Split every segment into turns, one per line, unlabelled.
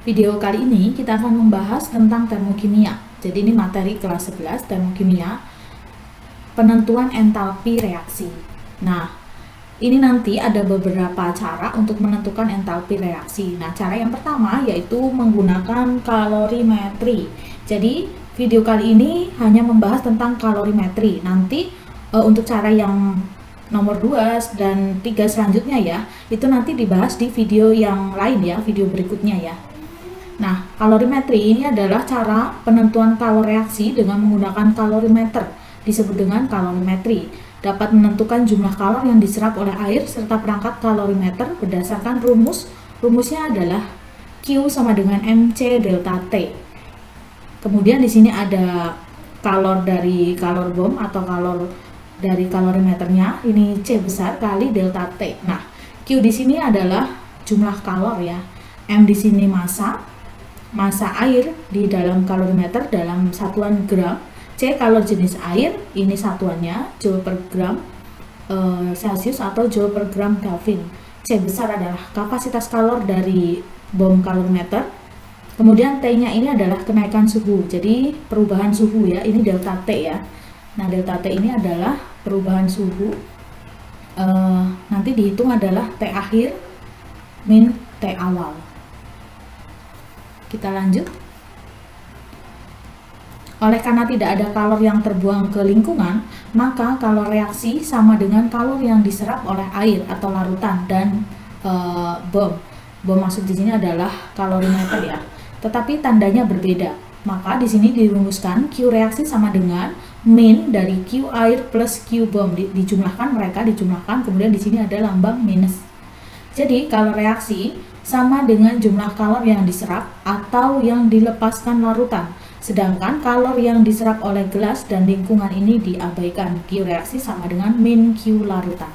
Video kali ini kita akan membahas tentang termokimia. Jadi ini materi kelas 11 termokimia, penentuan entalpi reaksi. Nah, ini nanti ada beberapa cara untuk menentukan entalpi reaksi. Nah, cara yang pertama yaitu menggunakan kalorimetri. Jadi video kali ini hanya membahas tentang kalorimetri. Nanti untuk cara yang nomor 2 dan 3 selanjutnya ya, itu nanti dibahas di video yang lain ya, video berikutnya ya. Nah, kalorimetri ini adalah cara penentuan kalor reaksi dengan menggunakan kalorimeter, disebut dengan kalorimetri. Dapat menentukan jumlah kalor yang diserap oleh air serta perangkat kalorimeter berdasarkan rumus. Rumusnya adalah Q sama dengan MC delta T. Kemudian di sini ada kalor dari kalor bom atau kalor dari kalorimeternya, ini C besar kali delta T. Nah, Q di sini adalah jumlah kalor ya. M di sini massa air di dalam kalorimeter dalam satuan gram. C kalor jenis air, ini satuannya joule per gram Celcius atau joule per gram Kelvin. C besar adalah kapasitas kalor dari bom kalorimeter. Kemudian T nya ini adalah kenaikan suhu, jadi perubahan suhu ya, ini delta T ya. Nah, delta T ini adalah perubahan suhu, nanti dihitung adalah T akhir min T awal. Kita lanjut. Oleh karena tidak ada kalor yang terbuang ke lingkungan, maka kalor reaksi sama dengan kalor yang diserap oleh air atau larutan dan bom. Bom maksud di sini adalah kalorimeter ya. Tetapi tandanya berbeda. Maka di sini dirumuskan Q reaksi sama dengan min dari Q air plus Q bom. Dijumlahkan, mereka dijumlahkan, kemudian di sini ada lambang minus. Jadi kalor reaksi sama dengan jumlah kalor yang diserap atau yang dilepaskan larutan. Sedangkan kalor yang diserap oleh gelas dan lingkungan ini diabaikan. Q reaksi sama dengan min Q larutan.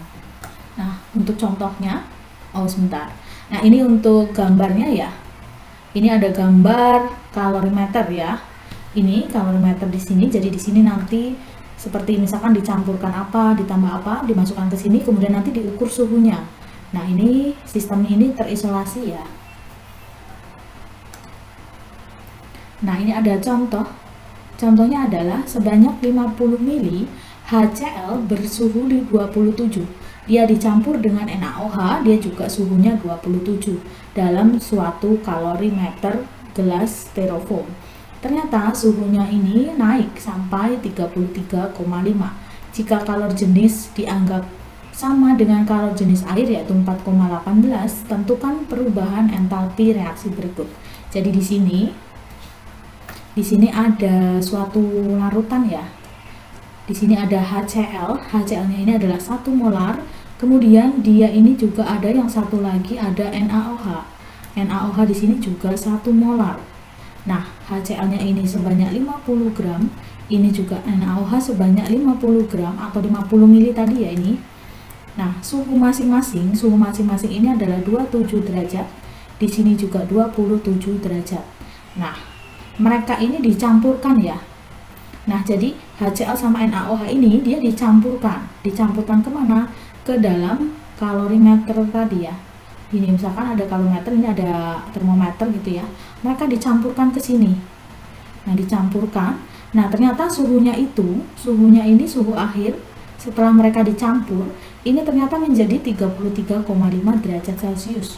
Nah, untuk contohnya, sebentar. Nah, ini untuk gambarnya ya. Ini ada gambar kalorimeter ya. Ini kalorimeter di sini. Jadi di sini nanti seperti misalkan dicampurkan apa, ditambah apa, dimasukkan ke sini, kemudian nanti diukur suhunya. Nah, ini sistem ini terisolasi ya. Nah, ini ada contoh. Contohnya adalah sebanyak 50 ml HCl bersuhu di 27. Dia dicampur dengan NaOH, dia juga suhunya 27 dalam suatu kalorimeter gelas styrofoam. Ternyata suhunya ini naik sampai 33,5. Jika kalor jenis dianggap sama dengan kalor jenis air yaitu 4,18, tentukan perubahan entalpi reaksi berikut. Jadi di sini ada suatu larutan ya. Di sini ada HCl. HCl-nya ini adalah 1 molar. Kemudian dia ini juga ada yang satu lagi, ada NaOH. NaOH di sini juga 1 molar. Nah, HCl-nya ini sebanyak 50 gram. Ini juga NaOH sebanyak 50 gram atau 50 ml tadi ya ini. Nah, suhu masing-masing ini adalah 27 derajat. Di sini juga 27 derajat. Nah, mereka ini dicampurkan ya. Nah, jadi HCl sama NaOH ini dia dicampurkan. Dicampurkan kemana? Ke dalam kalorimeter tadi ya. Ini misalkan ada kalorimeter, ini ada termometer gitu ya. Mereka dicampurkan ke sini. Nah, dicampurkan. Nah, ternyata suhunya ini suhu akhir setelah mereka dicampur, ini ternyata menjadi 33,5 derajat Celcius.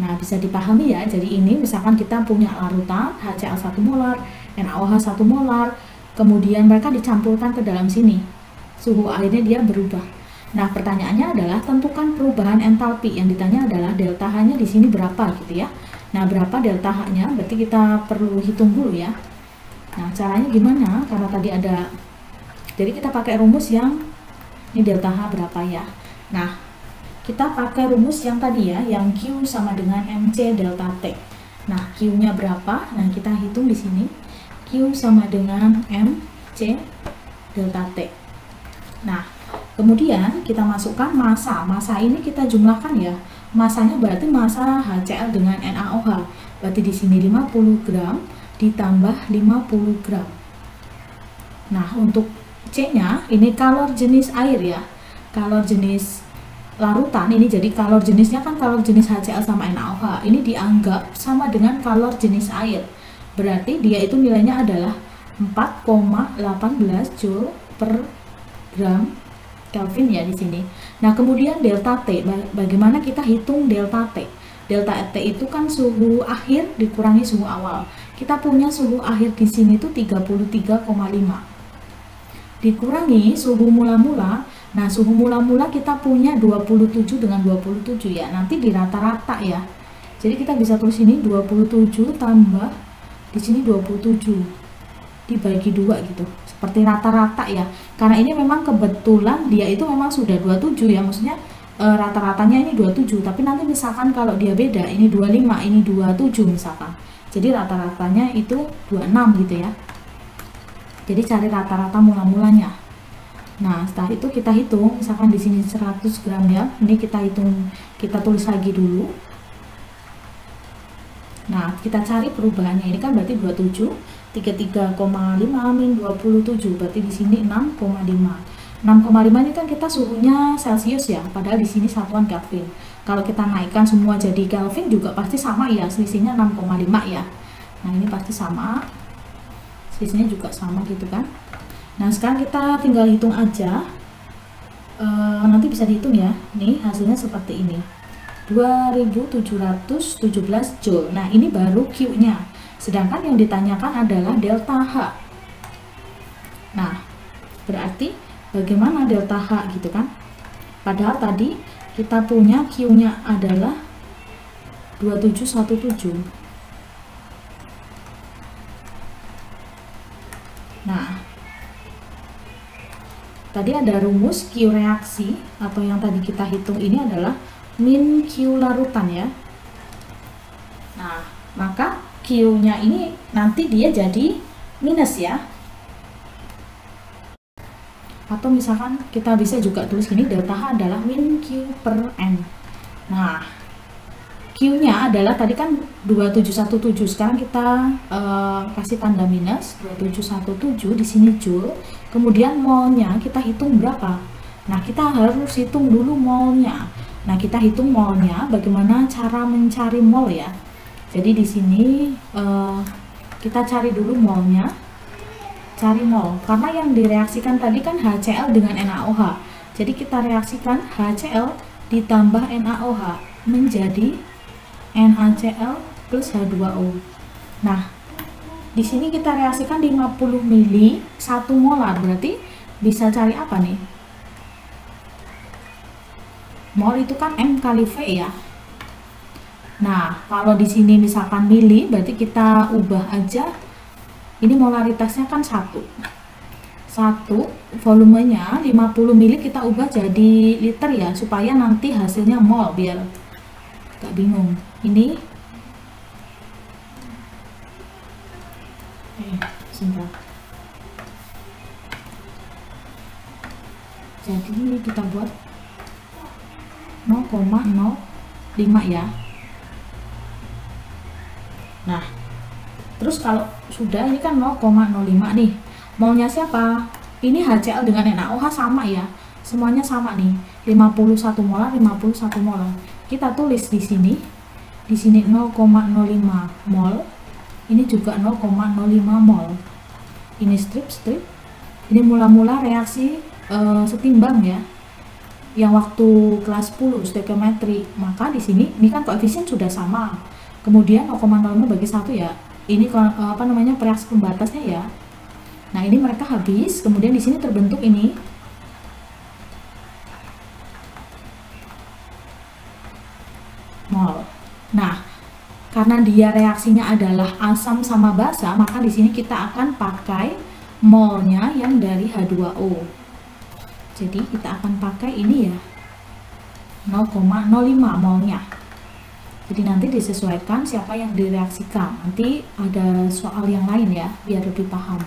Nah, bisa dipahami ya. Jadi ini misalkan kita punya larutan HCl 1 molar, NaOH 1 molar, kemudian mereka dicampurkan ke dalam sini. Suhu airnya dia berubah. Nah, pertanyaannya adalah tentukan perubahan entalpi. Yang ditanya adalah delta H-nya di sini berapa gitu ya. Nah, berapa delta H-nya? Berarti kita perlu hitung dulu ya. Nah, caranya gimana? Karena tadi ada, jadi kita pakai rumus yang ini delta H berapa ya. Nah, kita pakai rumus yang tadi ya, yang Q sama dengan MC delta T. Nah, Q-nya berapa? Nah, kita hitung di sini. Q sama dengan MC delta T. Nah, kemudian kita masukkan massa. Massa ini kita jumlahkan ya. Massanya berarti massa HCl dengan NaOH. Berarti di sini 50 gram ditambah 50 gram. Nah, untuk C-nya ini kalor jenis air ya. Kalor jenis larutan ini, jadi kalor jenisnya kan kalor jenis HCl sama NaOH ini dianggap sama dengan kalor jenis air. Berarti dia itu nilainya adalah 4,18 Joule per gram Kelvin ya di sini. Nah, kemudian delta T, bagaimana kita hitung delta T? Delta T itu kan suhu akhir dikurangi suhu awal. Kita punya suhu akhir di sini tuh 33,5. Dikurangi suhu mula-mula. Nah, suhu mula-mula kita punya 27 dengan 27 ya. Nanti di rata-rata ya. Jadi kita bisa tulis ini 27 tambah di sini 27 dibagi 2 gitu. Seperti rata-rata ya. Karena ini memang kebetulan dia itu memang sudah 27 ya. Maksudnya rata-ratanya ini 27, tapi nanti misalkan kalau dia beda, ini 25, ini 27 misalkan. Jadi rata-ratanya itu 26 gitu ya. Jadi cari rata-rata mula-mulanya. Nah, setelah itu kita hitung, misalkan di sini 100 gram ya. Ini kita hitung, kita tulis lagi dulu. Nah, kita cari perubahannya. Ini kan berarti 27, 33,5 min 27, berarti di sini 6,5. 6,5 ini kan kita suhunya Celcius ya, padahal di sini satuan Kelvin. Kalau kita naikkan semua jadi Kelvin juga pasti sama ya, selisihnya 6,5 ya. Nah, ini pasti sama. Selisihnya juga sama gitu kan. Nah, sekarang kita tinggal hitung aja. Nanti bisa dihitung ya. Nih, hasilnya seperti ini. 2717 Joule. Nah, ini baru Q-nya. Sedangkan yang ditanyakan adalah delta H. Nah, berarti bagaimana delta H gitu kan? Padahal tadi kita punya Q-nya adalah 2717. Nah, tadi ada rumus Q reaksi atau yang tadi kita hitung ini adalah min Q larutan ya. Nah, maka Q-nya ini nanti dia jadi minus ya. Atau misalkan kita bisa juga tulis gini, delta H adalah min Q per N. Nah, Q-nya adalah tadi kan 2717, sekarang kita kasih tanda minus 2717 di sini Joule. Kemudian molnya kita hitung berapa? Nah, kita harus hitung dulu molnya. Nah, kita hitung molnya, bagaimana cara mencari mol ya. Jadi di sini kita cari dulu molnya. Cari mol, karena yang direaksikan tadi kan HCl dengan NaOH. Jadi kita reaksikan HCl ditambah NaOH menjadi NaCl plus H2O. Nah, di sini kita reaksikan 50 mili 1 molar, berarti bisa cari apa nih? Mol itu kan M kali V ya. Nah, kalau di sini misalkan mili, berarti kita ubah aja. Ini molaritasnya kan 1, volumenya 50 mili kita ubah jadi liter ya, supaya nanti hasilnya mol, biar gak bingung. Ini sebentar. Jadi kita buat 0,05 ya. Nah, terus kalau sudah, ini kan 0,05 nih. Molnya siapa? Ini HCl dengan NaOH sama ya. Semuanya sama nih. 51 molar, 51 molar. Kita tulis di sini. Di sini 0,05 mol. Ini juga 0,05 mol. Ini strip. Ini mula-mula reaksi setimbang ya. Yang waktu kelas 10 stoikiometri. Maka di sini ini kan koefisien sudah sama. Kemudian 0,05 bagi 1 ya. Ini reaksi pembatasnya ya. Nah, ini mereka habis, kemudian di sini terbentuk ini mol. Nah, karena dia reaksinya adalah asam sama basa, maka di sini kita akan pakai molnya yang dari H2O. Jadi kita akan pakai ini ya, 0,05 molnya. Jadi nanti disesuaikan siapa yang direaksikan. Nanti ada soal yang lain ya, biar lebih paham.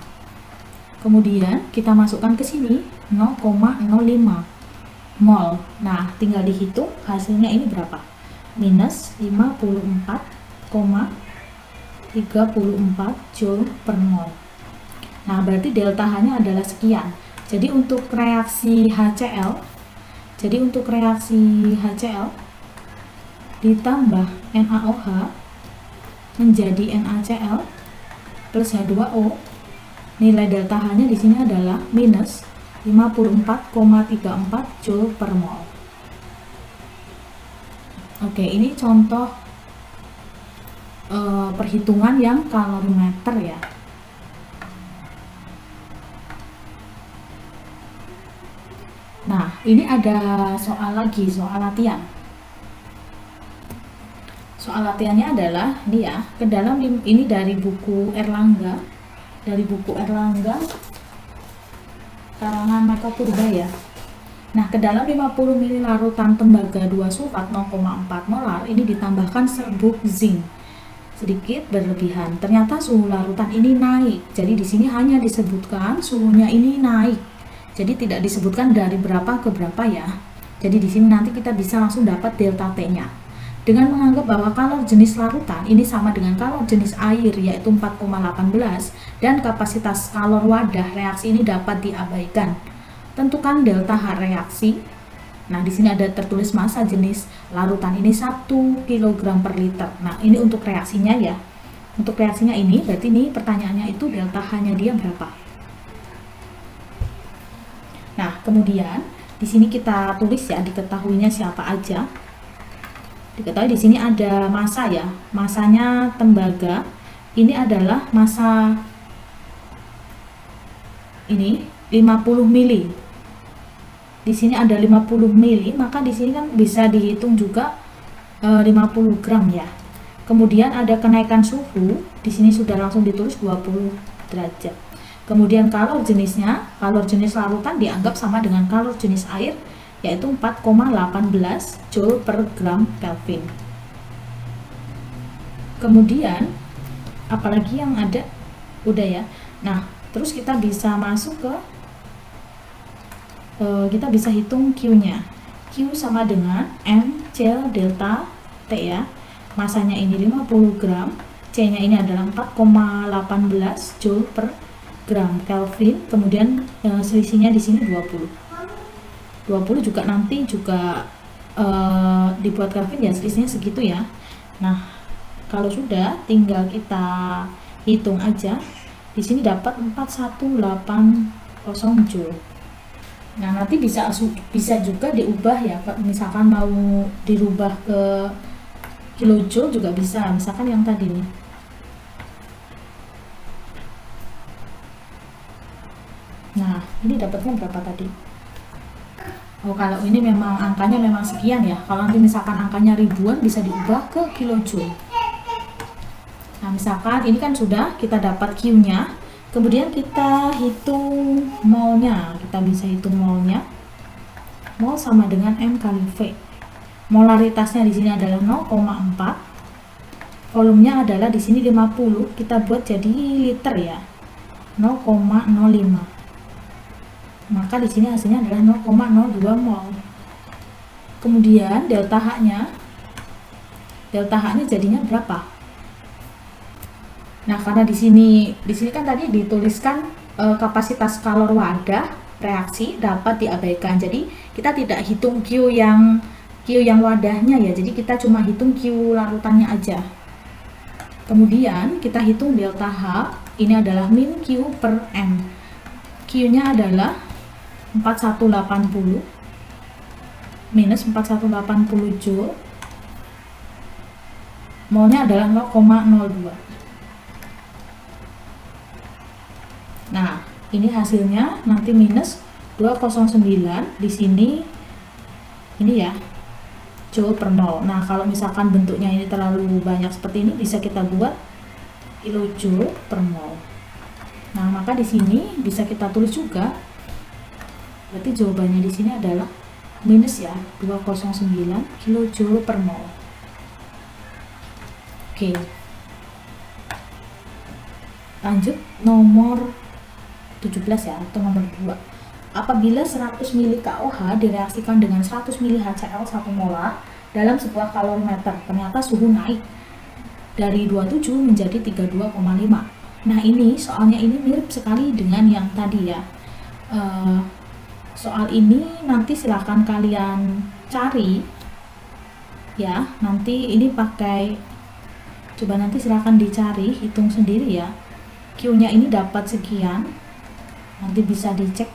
Kemudian kita masukkan ke sini 0,05 mol. Nah, tinggal dihitung hasilnya ini berapa? Minus 54,34 Joule per mol. Nah, berarti delta H-nya adalah sekian. Jadi untuk reaksi HCl, ditambah NaOH menjadi NaCl plus H2O. Nilai delta H-nya di sini adalah minus 54,34 Joule per mol. Oke, ini contoh perhitungan yang kalorimeter ya. Nah, ini ada soal lagi, soal latihan. Soal latihannya adalah ini ya, ke dalam ini dari buku Erlangga, karangan Maka Purba ya. Nah, ke dalam 50 ml larutan tembaga 2 sulfat 0,4 molar ini ditambahkan serbuk zinc sedikit berlebihan. Ternyata suhu larutan ini naik. Jadi di sini hanya disebutkan suhunya ini naik. Jadi tidak disebutkan dari berapa ke berapa ya. Jadi di sini nanti kita bisa langsung dapat delta T-nya. Dengan menganggap bahwa kalor jenis larutan ini sama dengan kalor jenis air yaitu 4,18 dan kapasitas kalor wadah reaksi ini dapat diabaikan. Tentukan delta H reaksi. Nah, di sini ada tertulis massa jenis larutan ini 1 kg per liter. Nah, ini untuk reaksinya ya. Untuk reaksinya ini berarti ini pertanyaannya itu delta H-nya dia berapa. Nah, kemudian di sini kita tulis ya diketahuinya siapa aja. Diketahui di sini ada massa ya, masanya tembaga ini adalah massa ini 50 mili. Di sini ada 50 mili, maka di sini kan bisa dihitung juga 50 gram ya. Kemudian ada kenaikan suhu, di sini sudah langsung ditulis 20 derajat. Kemudian kalor jenisnya, kalor jenis larutan dianggap sama dengan kalor jenis air yaitu 4,18 Joule per gram Kelvin. Kemudian apalagi yang ada udah ya. Nah, terus kita bisa masuk ke kita bisa hitung Q-nya. Q sama dengan M C delta T ya. Masanya ini 50 gram, C-nya ini adalah 4,18 Joule per gram Kelvin. Kemudian selisihnya di sini 20 juga nanti juga dibuat Kelvin ya, selisihnya segitu ya. Nah, kalau sudah tinggal kita hitung aja. Di sini dapat 4180 Joule. Nah, nanti bisa juga diubah ya. Misalkan mau dirubah ke kilojoule juga bisa. Misalkan yang tadi nih. Nah, ini dapatnya berapa tadi? Oh, kalau ini memang angkanya memang sekian ya. Kalau nanti misalkan angkanya ribuan bisa diubah ke kilojoule. Nah, misalkan ini kan sudah kita dapat Q-nya. Kemudian kita hitung molnya. Kita bisa hitung molnya. Mol sama dengan M kali V. Molaritasnya di sini adalah 0,4. Volumenya adalah di sini 50. Kita buat jadi liter ya. 0,05. Maka di sini hasilnya adalah 0,02 mol. Kemudian delta H-nya jadinya berapa? Nah, karena di sini kan tadi dituliskan kapasitas kalor wadah reaksi dapat diabaikan. Jadi kita tidak hitung Q yang wadahnya ya. Jadi kita cuma hitung Q larutannya aja. Kemudian kita hitung delta H. Ini adalah min Q per M. Q-nya adalah 4180 minus 4180 Joule. Molnya adalah 0,02. Nah, ini hasilnya nanti minus 209 di sini ini ya Joule per mol. Nah, kalau misalkan bentuknya ini terlalu banyak seperti ini bisa kita buat kilojoule per mol. Nah, maka di sini bisa kita tulis juga. Berarti jawabannya di sini adalah minus ya 209 kilojoule per mol. Oke. Lanjut nomor 17 ya, atau nomor 2. Apabila 100 ml KOH direaksikan dengan 100 ml HCl 1 molar dalam sebuah kalorimeter, ternyata suhu naik dari 27 menjadi 32,5. Nah, ini soalnya ini mirip sekali dengan yang tadi ya. Soal ini nanti silahkan kalian cari ya, nanti ini pakai Coba nanti silahkan dicari, hitung sendiri ya. Q-nya ini dapat sekian, nanti bisa dicek.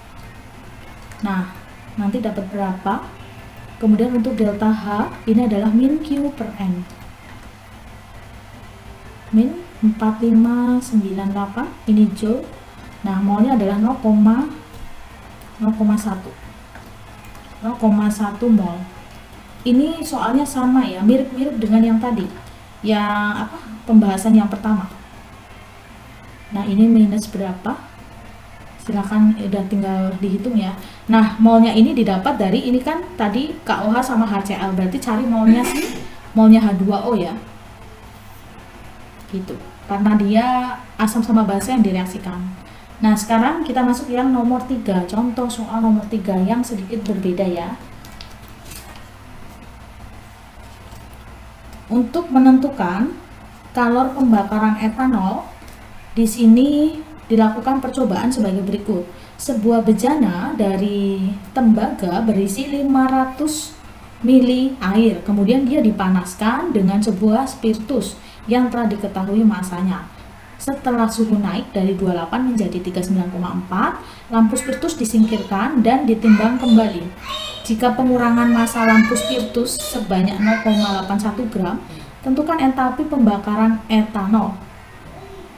Nah, nanti dapat berapa. Kemudian untuk delta H ini adalah min Q per N, min 4598, ini joule. Nah, molnya adalah 0,1 mol. Ini soalnya sama ya, mirip-mirip dengan yang tadi, yang pembahasan yang pertama. Nah, ini minus berapa, silahkan udah tinggal dihitung ya. Nah, molnya ini didapat dari ini kan tadi KOH sama HCl, berarti cari molnya molnya H2O ya, gitu, karena dia asam sama basa yang direaksikan. Nah, sekarang kita masuk yang nomor 3, contoh soal nomor 3 yang sedikit berbeda ya. Untuk menentukan kalor pembakaran etanol, di sini dilakukan percobaan sebagai berikut. Sebuah bejana dari tembaga berisi 500 mili air, kemudian dia dipanaskan dengan sebuah spiritus yang telah diketahui masanya. Setelah suhu naik dari 28 menjadi 39,4, lampu spiritus disingkirkan dan ditimbang kembali. Jika pengurangan massa lampu spiritus sebanyak 0,81 gram, tentukan entalpi pembakaran etanol.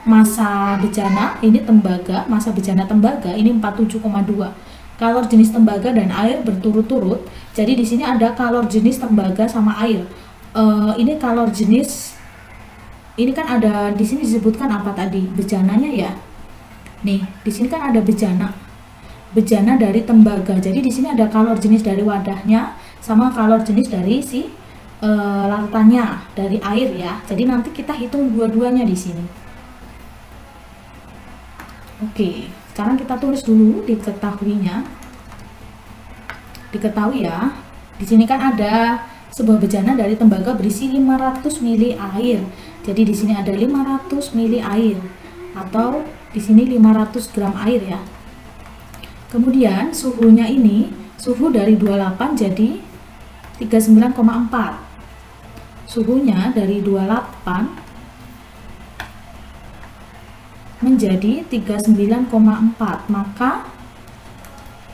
Massa bejana ini tembaga, massa bejana tembaga ini 47,2. Kalor jenis tembaga dan air berturut-turut. Jadi di sini ada kalor jenis tembaga sama air. Ini kalor jenis, ini kan ada di sini disebutkan apa tadi? Bejananya ya. Nih, di sini kan ada bejana dari tembaga. Jadi di sini ada kalor jenis dari wadahnya sama kalor jenis dari si larutannya dari air ya. Jadi nanti kita hitung dua-duanya di sini. Oke, sekarang kita tulis dulu diketahuinya. Diketahui ya. Di sini kan ada sebuah bejana dari tembaga berisi 500 mili air. Jadi di sini ada 500 mili air atau di sini 500 gram air ya. Kemudian suhunya ini, suhu dari 28 jadi 39,4. Suhunya dari 28 menjadi 39,4. Maka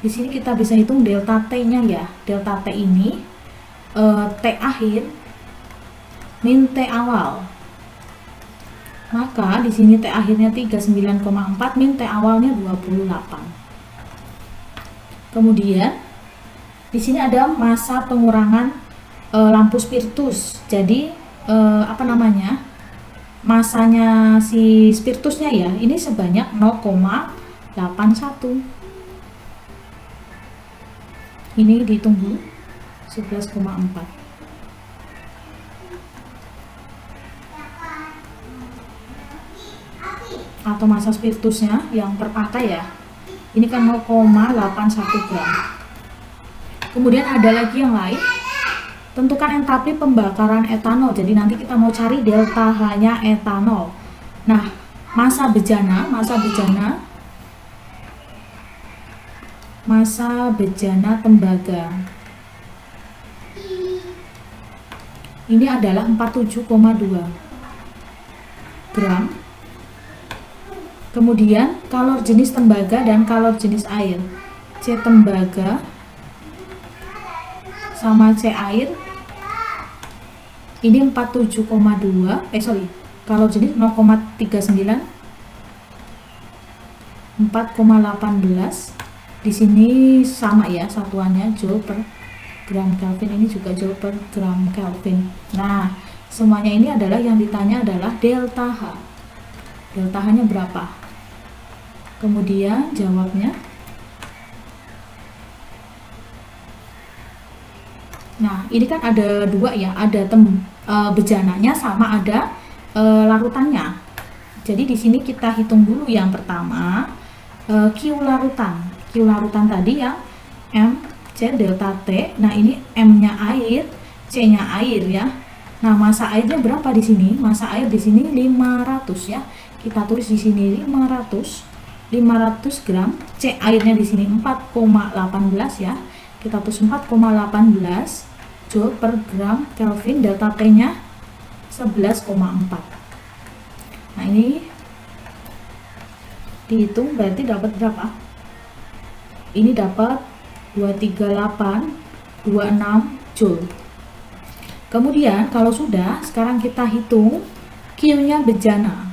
di sini kita bisa hitung delta T-nya ya. Delta T ini T akhir min T awal. Maka di sini T akhirnya 39,4 min T awalnya 28. Kemudian di sini ada massa pengurangan lampu spiritus. Jadi masanya si spiritusnya ya, ini sebanyak 0,81. Ini dihitung dulu 11,4. Atau massa spiritusnya yang terpakai ya, ini kan 0,81 gram. Kemudian ada lagi yang lain, tentukan entalpi pembakaran etanol. Jadi nanti kita mau cari delta H-nya etanol. Nah, massa bejana tembaga ini adalah 47,2 gram. Kemudian kalor jenis tembaga dan kalor jenis air, C tembaga sama C air ini 47,2, kalor jenis 0,39, 4,18. Di sini sama ya satuannya, joule per gram Kelvin, ini juga joule per gram Kelvin. Nah, semuanya ini adalah yang ditanya adalah delta H. Delta H-nya berapa? Kemudian jawabnya. Nah, ini kan ada dua ya, ada bejananya sama ada larutannya. Jadi di sini kita hitung dulu yang pertama Q larutan. Q larutan tadi yang M C delta T. Nah, ini M-nya air, C-nya air ya. Nah, massa airnya berapa di sini? Massa air di sini 500 ya. Kita tulis di sini 500 gram. C airnya di sini 4,18 ya. Kita tulis 4,18 joule per gram Kelvin. Delta T-nya 11,4. Nah, ini dihitung berarti dapat berapa? Ini dapat 23826 Joule. Kemudian kalau sudah, sekarang kita hitung Q-nya bejana.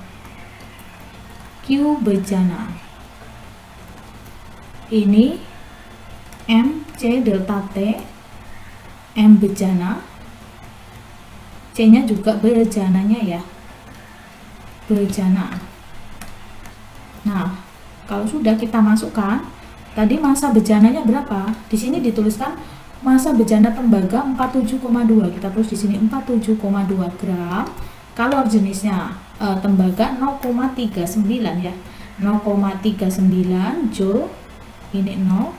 Q bejana. Ini MC delta T, M bejana, C-nya juga bejananya ya. Bejana. Nah, kalau sudah kita masukkan, tadi massa bejananya berapa? Di sini dituliskan massa bejana tembaga 47,2. Kita tulis di sini 47,2 gram. Kalor jenisnya tembaga 0,39 ya. 0,39 Joule. Ini 0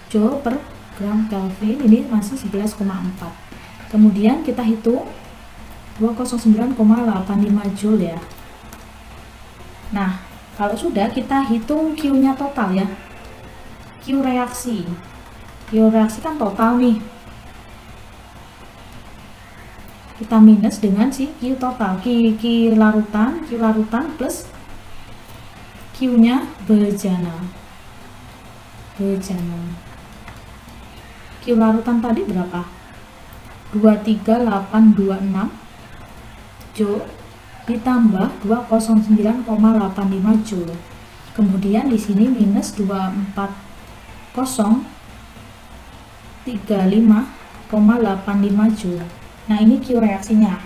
Joule per gram Kelvin. Ini masih 11,4. Kemudian kita hitung 209,85 Joule ya. Nah, kalau sudah, kita hitung Q-nya total ya. Q reaksi. Q reaksi kan total nih. Kita minus dengan si Q total. Q larutan plus Q-nya bejana. Q larutan tadi berapa? 23826 Joule ditambah 209,85 Joule. Kemudian di sini minus 24035,85 Joule. Nah, ini Q reaksinya.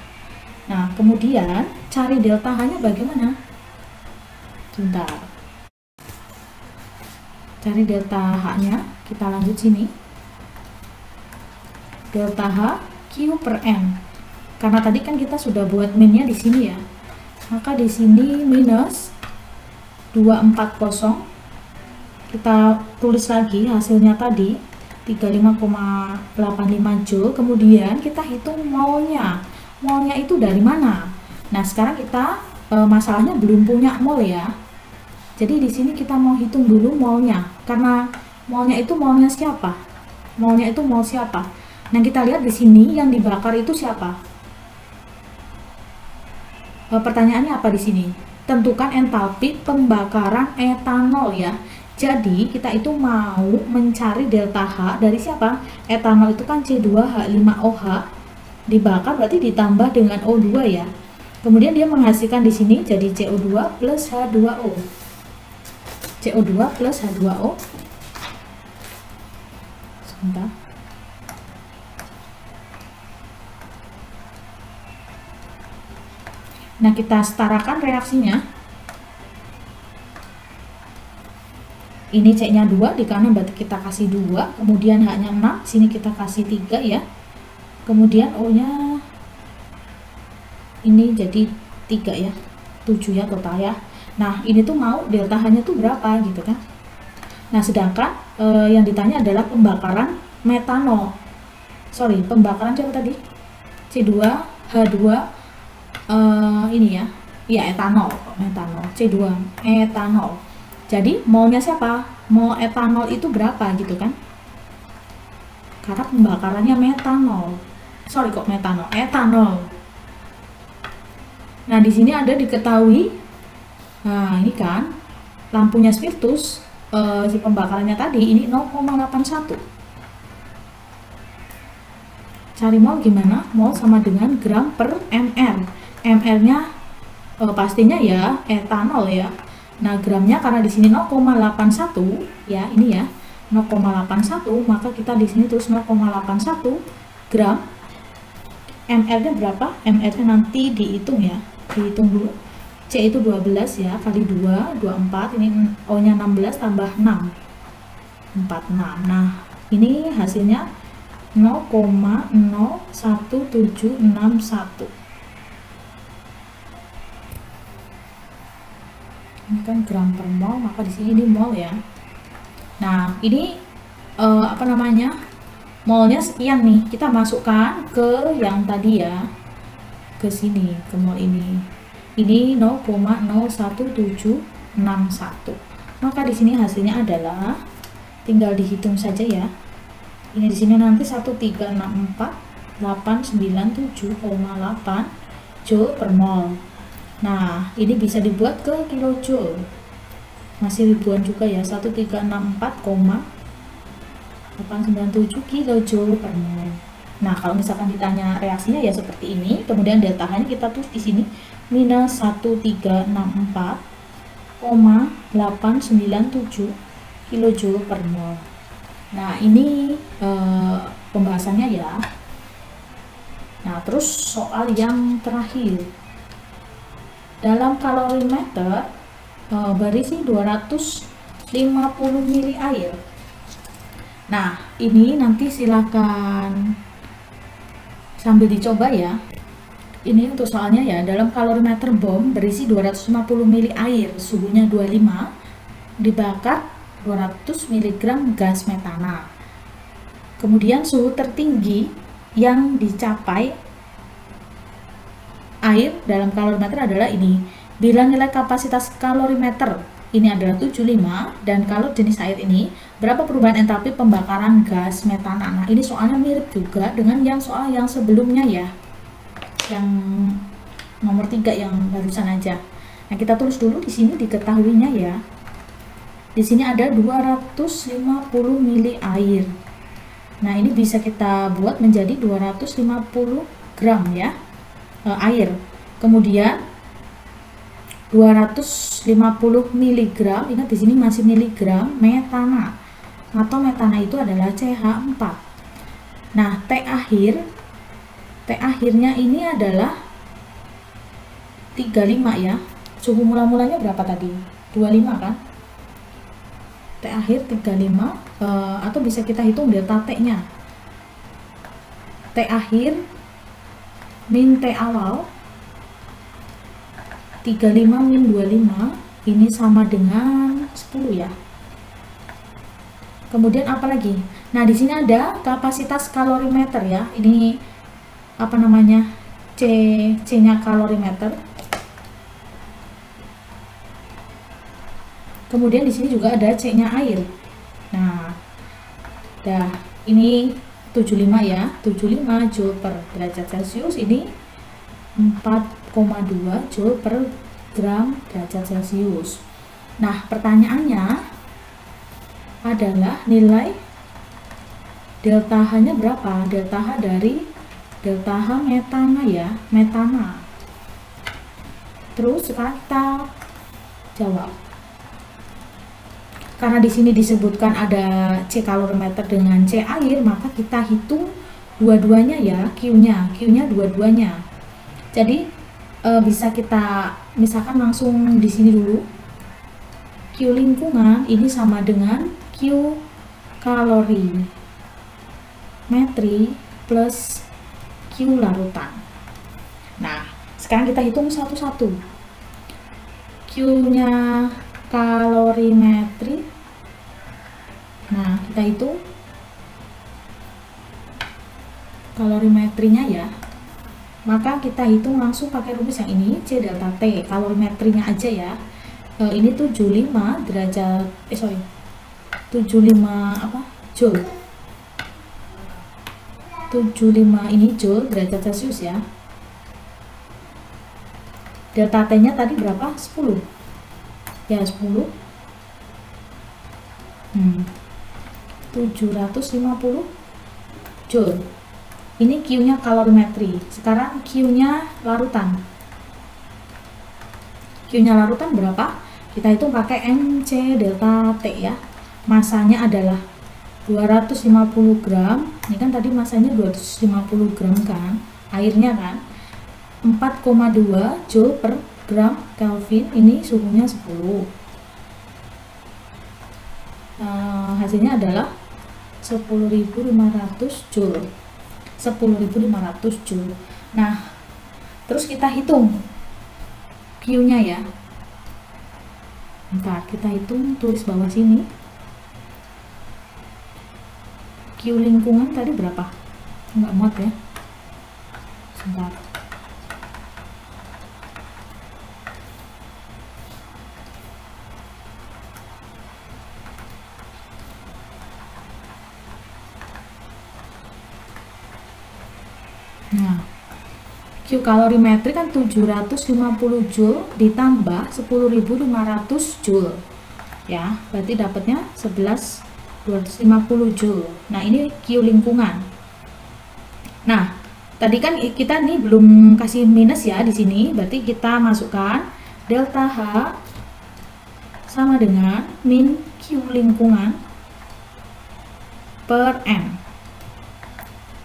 Nah, kemudian cari delta H-nya bagaimana? Bentar. Cari delta H-nya, kita lanjut sini. Delta H Q per N. Karena tadi kan kita sudah buat minnya di sini ya. Maka di sini minus 240. Kita tulis lagi hasilnya tadi 35,85 Joule. Kemudian kita hitung molnya. Molnya itu dari mana? Nah, sekarang kita masalahnya belum punya mol ya. Jadi di sini kita mau hitung dulu molnya. Karena molnya itu molnya siapa? Molnya itu mol siapa? Nah, kita lihat di sini yang dibakar itu siapa? Pertanyaannya apa di sini? Tentukan entalpi pembakaran etanol ya. Jadi kita itu mau mencari delta H dari siapa? Etanol itu kan C2H5OH, dibakar berarti ditambah dengan O2 ya. Kemudian dia menghasilkan di sini jadi CO2 plus H2O. CO2 plus H2O. Sebentar. Nah, kita setarakan reaksinya. Ini C-nya 2, di kanan berarti kita kasih 2, kemudian H-nya 6, sini kita kasih 3 ya. Kemudian O-nya ini jadi 3 ya. 7 ya total ya. Nah, ini tuh mau delta H-nya tuh berapa gitu kan. Nah, sedangkan yang ditanya adalah pembakaran metanol. Pembakaran coba tadi. C2H2 ini ya, etanol, C2 etanol. Jadi molnya siapa? Mol etanol itu berapa gitu kan? Karena pembakarannya metanol. Etanol. Nah, di sini ada diketahui. Nah, ini kan lampunya spiritus, si pembakarannya tadi ini 0,81. Cari mol gimana? Mol sama dengan gram per ml. ml-nya pastinya ya etanol ya. Nah, gramnya karena di sini 0,81 ya, ini ya 0,81, maka kita di sini terus 0,81 gram. ml-nya berapa? ml-nya nanti dihitung ya. Dihitung dulu. C itu 12 ya, kali 2, 24. Ini O-nya 16 tambah 6. 46. Nah, ini hasilnya 0,01761. Ini kan gram per mol, maka di sini ini mol ya. Nah, ini molnya sekian nih. Kita masukkan ke yang tadi ya, ke sini, ke mol ini. Ini 0,01761. Maka di sini hasilnya adalah tinggal dihitung saja ya. Ini di sini nanti 1364,897,8 Joule per mol. Nah, ini bisa dibuat ke kilojoule. Masih ribuan juga ya, 1364,897 kilojoule per mol. Nah, kalau misalkan ditanya reaksinya ya seperti ini, kemudian delta H-nya kita tulis di sini minus 1364,897 kilojoule per mol. Nah, ini pembahasannya ya. Nah, terus soal yang terakhir. Dalam kalorimeter berisi 250 ml air. Nah, ini nanti silakan sambil dicoba ya. Ini untuk soalnya ya, dalam kalorimeter bom berisi 250 ml air, suhunya 25, dibakar 200 mg gas metana. Kemudian suhu tertinggi yang dicapai air dalam kalorimeter adalah ini. Bila nilai kapasitas kalorimeter ini adalah 75, dan kalau jenis air ini, berapa perubahan entalpi pembakaran gas metana? Nah, ini soalnya mirip juga dengan yang soal yang sebelumnya ya, yang nomor 3 yang barusan aja. Nah, kita tulis dulu di sini diketahuinya ya. Di sini ada 250 ml air. Nah, ini bisa kita buat menjadi 250 gram ya, air. Kemudian 250 mg, ingat di sini masih miligram metana, atau metana itu adalah CH4. Nah, T akhirnya ini adalah 35 ya. Suhu mula-mulanya berapa tadi? 25 kan? T akhir 35, atau bisa kita hitung delta T-nya. T akhir min T awal 35 min 25 ini sama dengan 10 ya. Kemudian apa lagi? Nah, di sini ada kapasitas kalorimeter ya. Ini apa namanya? C-nya kalorimeter. Kemudian di sini juga ada C-nya air. Nah, dah ini 75 ya. 75 joule per derajat Celcius, ini 4,2 joule per gram derajat Celcius. Nah, pertanyaannya adalah nilai delta H-nya berapa? Delta H dari delta H metana ya, metana. Terus kita jawab. Karena di sini disebutkan ada C kalorimeter dengan C air, maka kita hitung dua-duanya ya, Q-nya dua-duanya. Jadi bisa kita misalkan langsung di sini dulu. Q lingkungan ini sama dengan Q kalorimetri plus Q larutan. Nah, sekarang kita hitung satu-satu. Q-nya kalorimetri. Nah, kita hitung kalorimetrinya ya. Maka kita hitung langsung pakai rumus yang ini, C delta T, kalorimetrinya aja ya. Ini 75 derajat, 75 apa? Joule. 75 ini joule derajat Celcius ya. Delta T-nya tadi berapa? 10. Ya, 10. 750 joule. Ini Q-nya kalorimetri. Sekarang Q-nya larutan. Q-nya larutan berapa? Kita hitung pakai MC delta T ya. Masanya adalah 250 gram. Ini kan tadi masanya 250 gram kan, airnya kan. 4,2 joule per gram Kelvin. Ini suhunya 10. Hasilnya adalah 10.500 joule. 10.500 joule. Nah, terus kita hitung Q-nya ya. Bentar, kita hitung, tulis bawah sini. Q lingkungan tadi berapa? Enggak muat ya. Sebentar. Nah, Q kalorimetri kan 750 Joule ditambah 10.500 Joule. Ya, berarti dapatnya 11.250 Joule. Nah, ini Q lingkungan. Nah, tadi kan kita nih belum kasih minus ya di sini, berarti kita masukkan delta H sama dengan min Q lingkungan per M.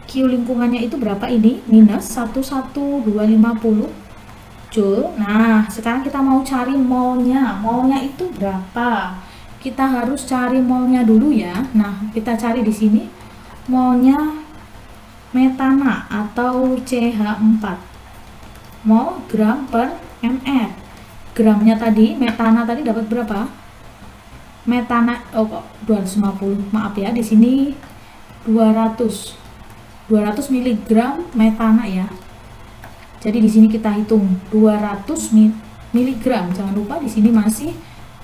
Q lingkungannya itu berapa ini? Minus 11250 Joule. Nah, sekarang kita mau cari molnya. Molnya itu berapa? Kita harus cari molnya dulu ya. Nah, kita cari di sini molnya metana atau CH4. Mol gram per ml. Gramnya tadi, metana tadi dapat berapa? Metana 250. Maaf ya, di sini 200 mg metana ya. Jadi di sini kita hitung 200 mg. Jangan lupa di sini masih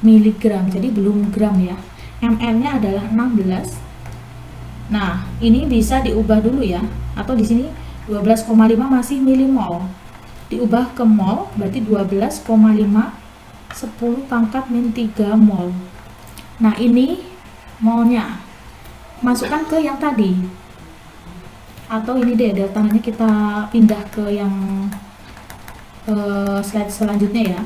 miligram, jadi belum gram ya. ml-nya adalah 16. Nah, ini bisa diubah dulu ya. Atau di sini 12,5 masih milimol. Diubah ke mol berarti 12,5 10 pangkat min 3 mol. Nah, ini molnya. Masukkan ke yang tadi. Atau ini deh deltanya kita pindah ke yang slide selanjutnya ya.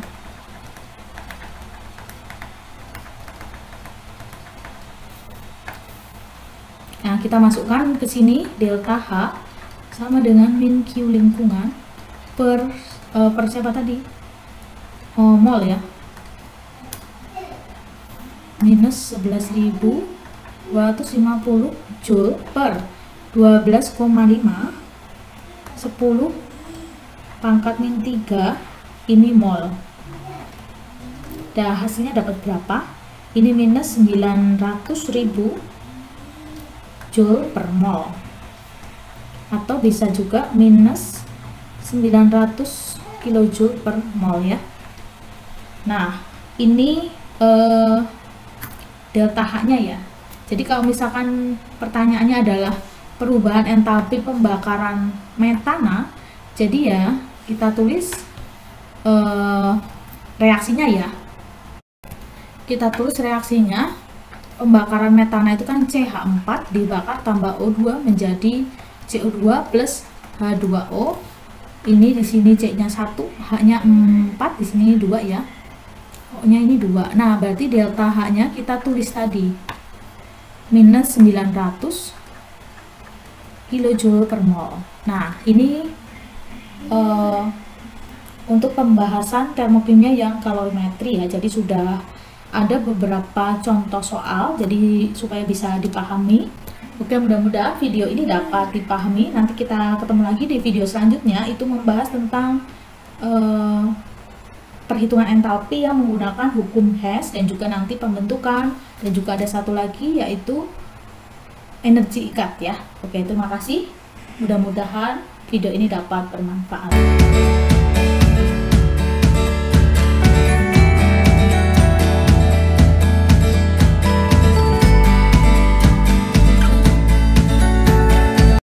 Nah, kita masukkan ke sini delta H sama dengan min Q lingkungan per siapa tadi? Mol ya. Minus 11.250 Joule per 12,5 10 pangkat min 3 ini mol. Dan hasilnya dapat berapa? Ini minus 900.000 Joule per mol. Atau bisa juga minus 900 kilojoule per mol ya. Nah, ini delta H-nya ya. Jadi kalau misalkan pertanyaannya adalah perubahan entalpi pembakaran metana, jadi ya kita tulis reaksinya ya. Kita tulis reaksinya, pembakaran metana itu kan CH4 dibakar tambah O2 menjadi CO2 plus H2O. Ini di sini C-nya 1, H-nya 4, di sini 2 ya. O-nya ini 2. Nah, berarti delta H-nya kita tulis tadi minus 900 kilojoule per mol. Nah, ini untuk pembahasan termokimia yang kalorimetri ya. Jadi sudah ada beberapa contoh soal, jadi supaya bisa dipahami. Oke, mudah-mudahan video ini dapat dipahami. Nanti kita ketemu lagi di video selanjutnya, itu membahas tentang perhitungan entalpi yang menggunakan hukum Hess dan juga nanti pembentukan, dan juga ada satu lagi yaitu energi ikat ya. Oke, terima kasih. Mudah-mudahan video ini dapat bermanfaat.